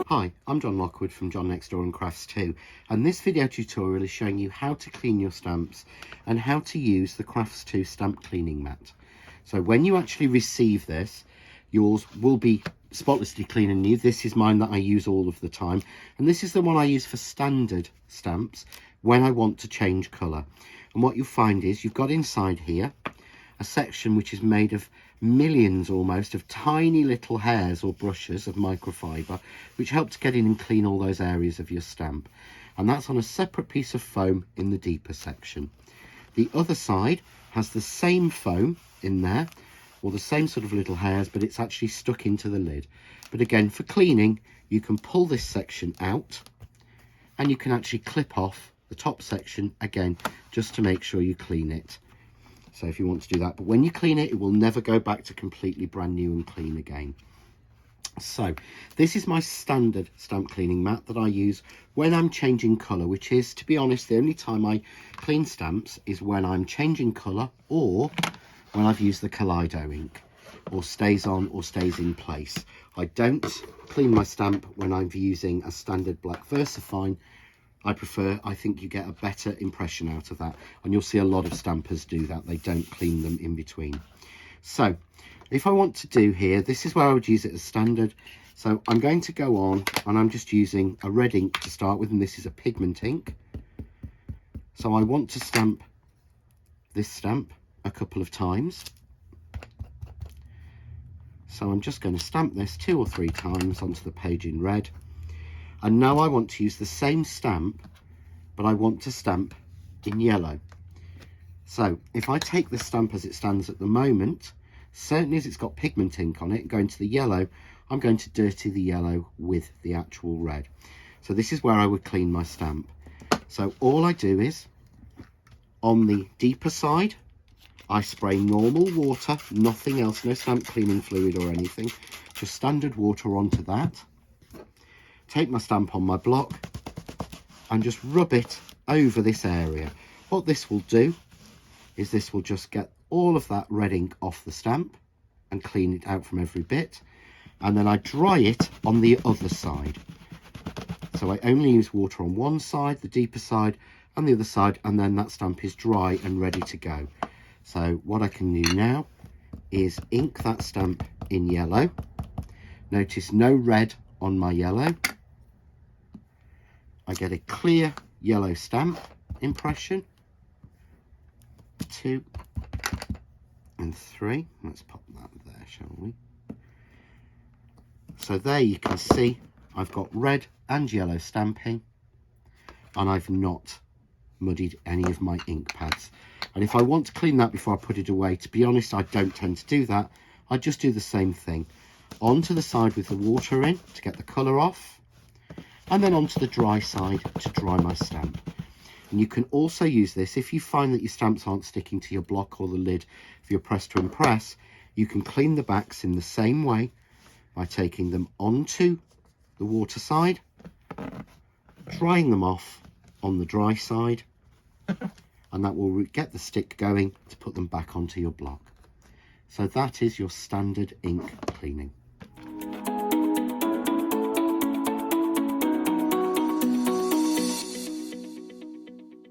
Hi, I'm John Lockwood from John Next Door and Crafts 2, and this video tutorial is showing you how to clean your stamps and how to use the Crafts 2 stamp cleaning mat. So when you actually receive this, yours will be spotlessly clean and new. This is mine that I use all of the time, and this is the one I use for standard stamps when I want to change colour. And what you'll find is you've got inside here a section which is made of millions almost of tiny little hairs or brushes of microfiber, which help to get in and clean all those areas of your stamp. And that's on a separate piece of foam in the deeper section. The other side has the same foam in there, or the same sort of little hairs, but it's actually stuck into the lid. But again, for cleaning, you can pull this section out and you can actually clip off the top section again, just to make sure you clean it. So if you want to do that, but when you clean it, it will never go back to completely brand new and clean again. So this is my standard stamp cleaning mat that I use when I'm changing colour, which is, to be honest, the only time I clean stamps is when I'm changing colour or when I've used the Kaleido ink, or stays on or stays in place. I don't clean my stamp when I'm using a standard black VersaFine. I think you get a better impression out of that, and you'll see a lot of stampers do that. They don't clean them in between. So if I want to do here, this is where I would use it as standard. So I'm going to go on, and I'm just using a red ink to start with, and this is a Pigment ink. So I want to stamp this stamp a couple of times. So I'm just going to stamp this 2 or 3 times onto the page in red. And now I want to use the same stamp, but I want to stamp in yellow. So if I take the stamp as it stands at the moment, certainly as it's got pigment ink on it, going to the yellow, I'm going to dirty the yellow with the actual red. So this is where I would clean my stamp. So all I do is, on the deeper side, I spray normal water, nothing else, no stamp cleaning fluid or anything, just standard water onto that. Take my stamp on my block and just rub it over this area. What this will do is this will just get all of that red ink off the stamp and clean it out from every bit. And then I dry it on the other side. So I only use water on one side, the deeper side, and the other side, and then that stamp is dry and ready to go. So what I can do now is ink that stamp in yellow. Notice no red on my yellow. I get a clear yellow stamp impression. 2 and 3. Let's pop that there, shall we? So there you can see I've got red and yellow stamping, and I've not muddied any of my ink pads. And if I want to clean that before I put it away, to be honest, I don't tend to do that. I just do the same thing. Onto the side with the water in to get the colour off, and then onto the dry side to dry my stamp. And you can also use this if you find that your stamps aren't sticking to your block or the lid of your press to impress. You can clean the backs in the same way by taking them onto the water side, drying them off on the dry side, and that will get the stick going to put them back onto your block. So that is your standard ink cleaning.